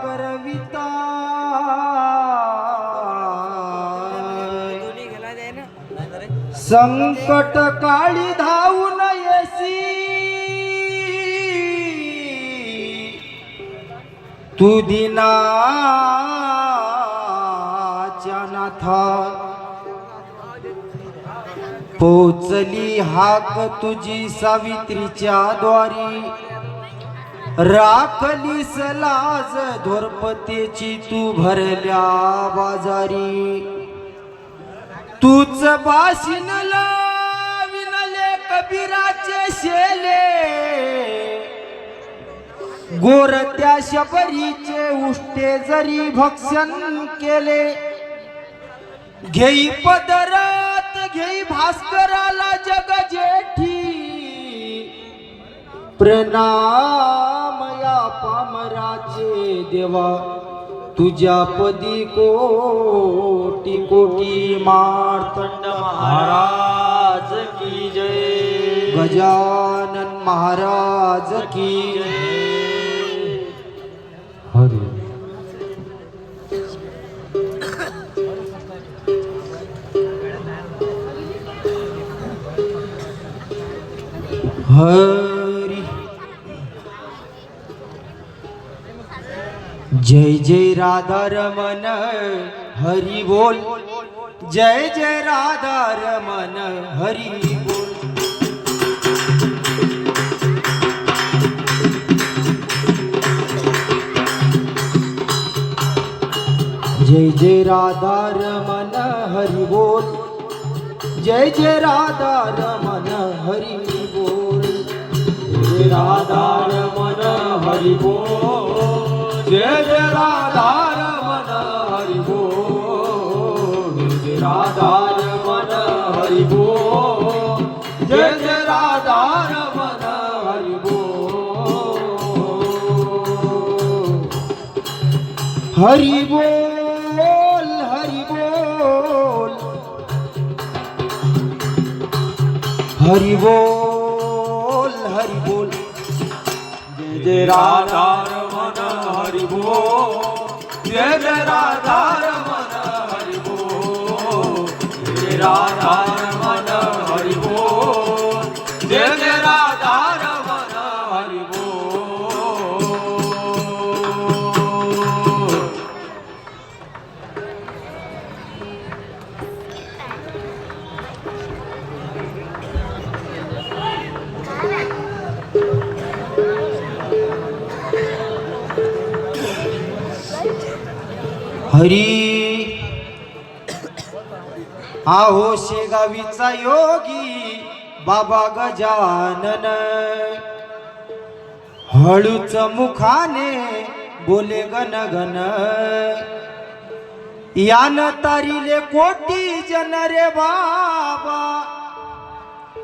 करविता संकट काळी धावून येसी तू दिनाच्या नाथा पोचली हाक तुझी सावित्रीच्या द्वारी राखलीस लाज धोरपतेची तू भरल्या बाजारी तूच बाशिन विनले कबीराचे शेले गोरत्या शबरीचे उष्टे जरी भक्षण केले घेई पदरात घेई भास्कराला जग जेठी प्रणाम या पामराचे देवा तुझ्या पदी कोटी कोटी मार्तंड महाराज की जय गजानन महाराज की जय हरि हरि जय जय राधा रमन हरि बोल जय जय राधा रमन हरि बोल जय जय राधा रमन हरि बोल जय जय राधा रमन हरि बोल जय राधा रमन हरि बोल जय जय राधा रमन हरि बोल जय राधा रमन हरि बोल जय जय राधा रमन हरि बोल हरि बोल हरि बोल हरि बोल हरि बोल जय जय राधा रमन हरि बोल जय जय राधा रमन हरि बोल जय राधा रमन हरि बोल जय जय राधा रमन हरि बोल हरी आहो शेगावीचा योगी बाबा गजानन हळूच मुखाने बोले गण गण यान तारिले कोटी जन रे बाबा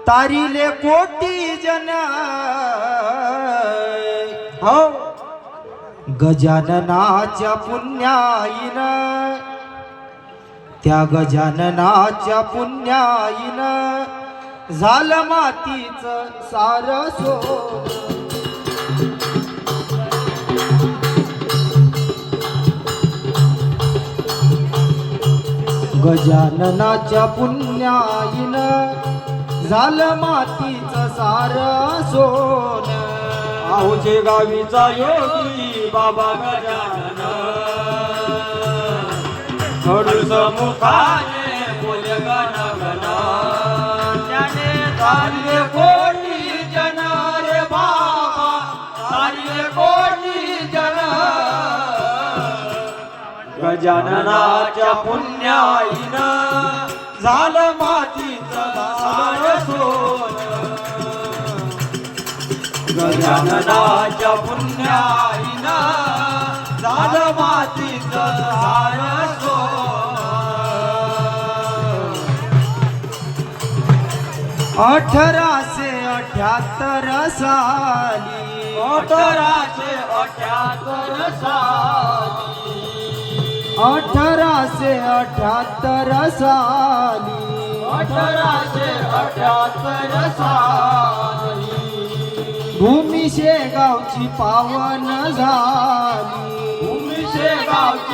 तारिले कोटी जन हो गजाननाच्या पुण्याईन त्या गजाननाच्या पुण्याईन झालं मातीच सार सोन गजाननाच्या पुण्याईन झालं मातीच सार सोन आहोचे गावीचा योगी बाबा गजानन हळूच मुखाने बोले गण गण त्याने तारिले कोटी जन रे बाबा तारिले कोटी जन गजाननाच्या पुण्याईन झालं मातीचं सार सोन गजाननाच्या पुण्याईन झालं मातीचं सार सोन 1878 साली 1878 साली 1878 साली 1878 साली भूमी शेगावची पावन झाली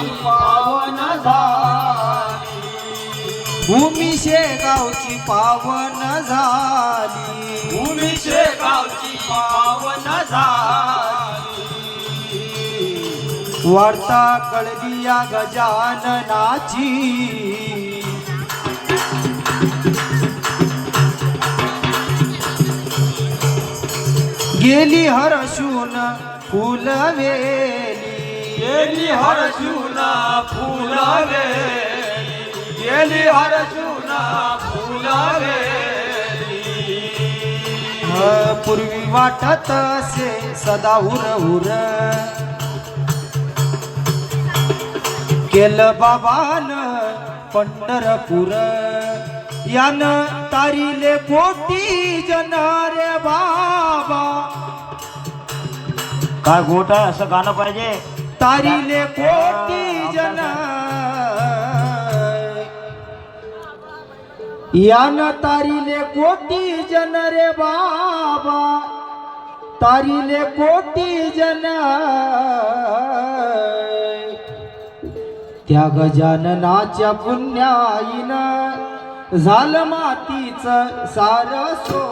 पावन झाली भूमी शेगावची पावन झाली भूमी शेगावची पावन झाली वार्ता कळली या गजाननाची गेली हर्षून फुलवेली गेली हर्षून फुलवेली गेली हर्षून फुलवेली पूर्वी वाटत असे सदा हुर केलं बाबान पंढरपूर यान तारिले कोटी जन रे बाबा काय गोट आहे असं गाणं पाहिजे तारिले कोटी जन यान तारिले कोटी जन रे बाबा तारिले कोटी जन त्या गजाननाच्या पुण्याईनं झालं मातीचं सारसो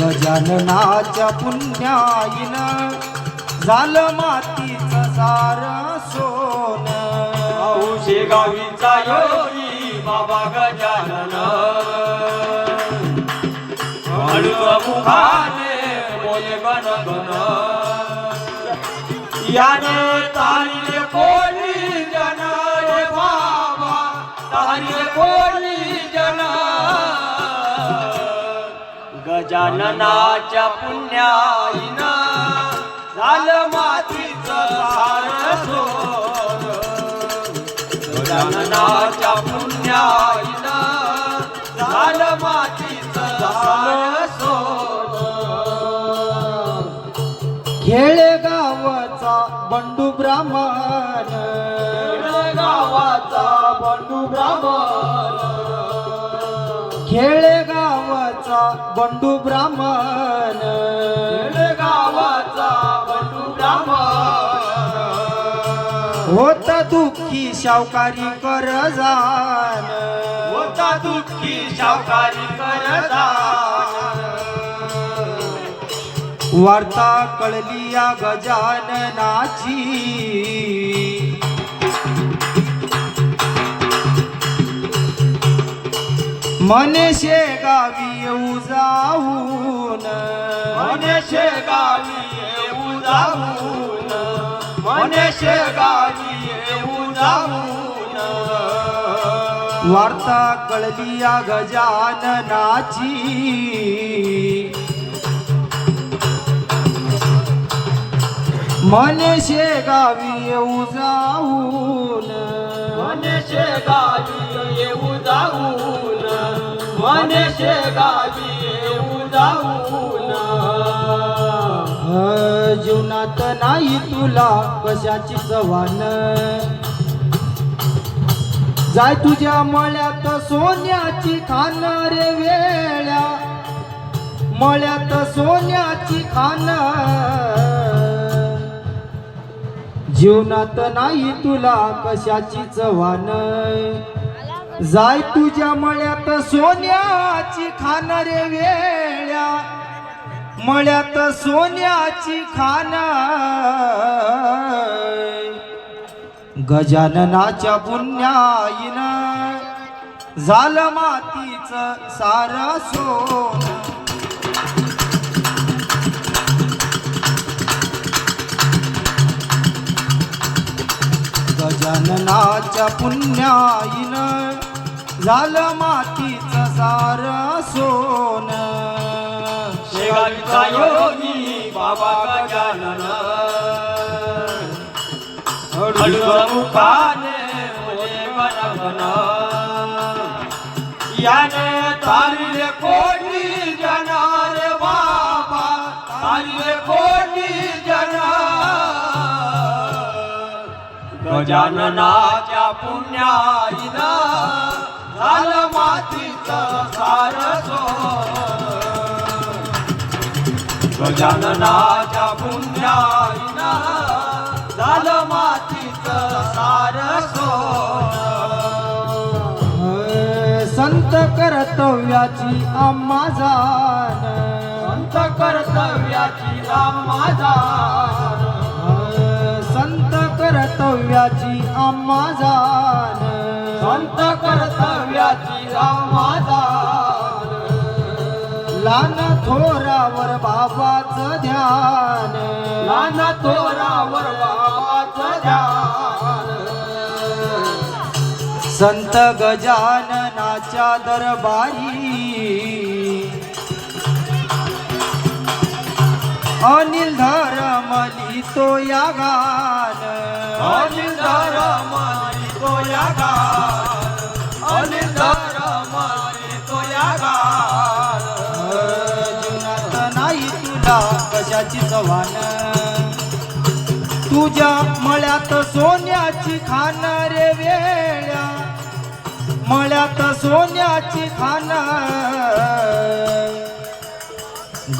गजाननाच्या पुण्याईनं झालं मातीचं सारसोन शेगावीचा योगी बाबा गजानन मुखाने बोले गण गण याने तारिले कोणी जन रे बाबा तारिले कोणी जन गजाननाच्या पुण्याईनं झालं मातीचं सारसोन गजाननाच्या पुण्याईनं झालं मातीचं सारसोन खेडेगावचा बंडू ब्राह्मण गावाचा बंडू ब्राह्मण खेडेगावचा बंडू ब्राह्मण गावाचा बंडू ब्राह्मण होत दुःखी सावकारी करजान होता दुःखी सावकारी करदान वार्ता कळली या गजाननाची मने शेगावी येऊ जाऊन मने शेगावी येऊ जाऊन मने शेगावी येऊ जाऊन वार्ता कळली या गजाननाची मने शेगावी येऊ जाऊन मने शेगावी येऊ जाऊन मने शेगावी येऊ जाऊन जीवनात नाही तुला कशाची चव्हाण जाय तुझ्या मळ्यात सोन्याची खान रे वेळ्या मळ्यात सोन्याची खान जीवनात नाही तुला कशाची चव्हाण जाय तुझ्या मळ्यात सोन्याची खान रे वेळ्या मळ्यात सोन्याची खान गजाननाच्या पुण्याईनं झालं मातीचं सारसोन गजाननाच्या पुण्याईनं झालं मातीचं सारसोन शेगावीचा योगी बाबा गजानन मुखाने बोले गण गण याने तारिले कोटी जन रे बाबा तारिले कोटी जन गजाननाच्या पुण्याईनं झालं मातीचं सारसोन गजाननाच्या पुण्याईनं झालं मातीचं सार सोनं. संत कर्तव्याची आम्हा जाण, संत कर्तव्याची आम्हा जाण. संत कर्तव्याची आम्हा जाण, संत कर्तव्याची आम्हा जाण. लहान थोरावर बाबाचं ध्यान, लहान थोरावर बाबाचं ध्यान. संत गजाननाच्या दरबारी अनिल धर्म लिहितो या गान, अनिल धर्म लिहितो या गान. अनिल धर्म लिहितो या गान. जीवनात नाही तुला कशाची चव्हाण, तुझ्या मळ्यात सोन्याची खान रे वेळ्या, मळ्यात सोन्याची खान.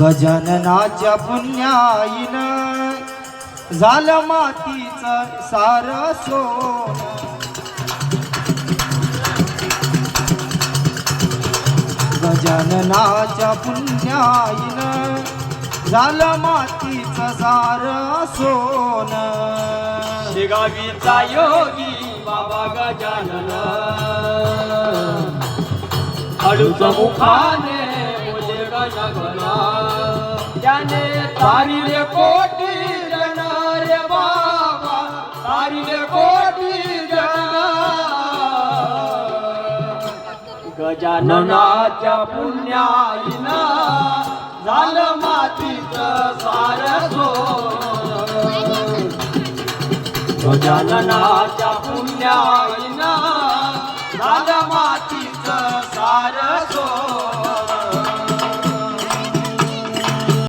गजाननाच्या पुण्याईनं झालं मातीचं सार सोनं. गजाननाच्या पुण्याईनं झालं मातीचं सार सोनं. शिगावीचा योगी बाबा गजानन अडूच मुखाने बोले गणगण. त्याने तारिले कोटी जन रे बाबा, तारिले कोटी जन. गजाननाच्या पुण्याईनं झालं मातीचं सार सोनं. गजाननाच्या पुण्याईनं झालं मातीचं सार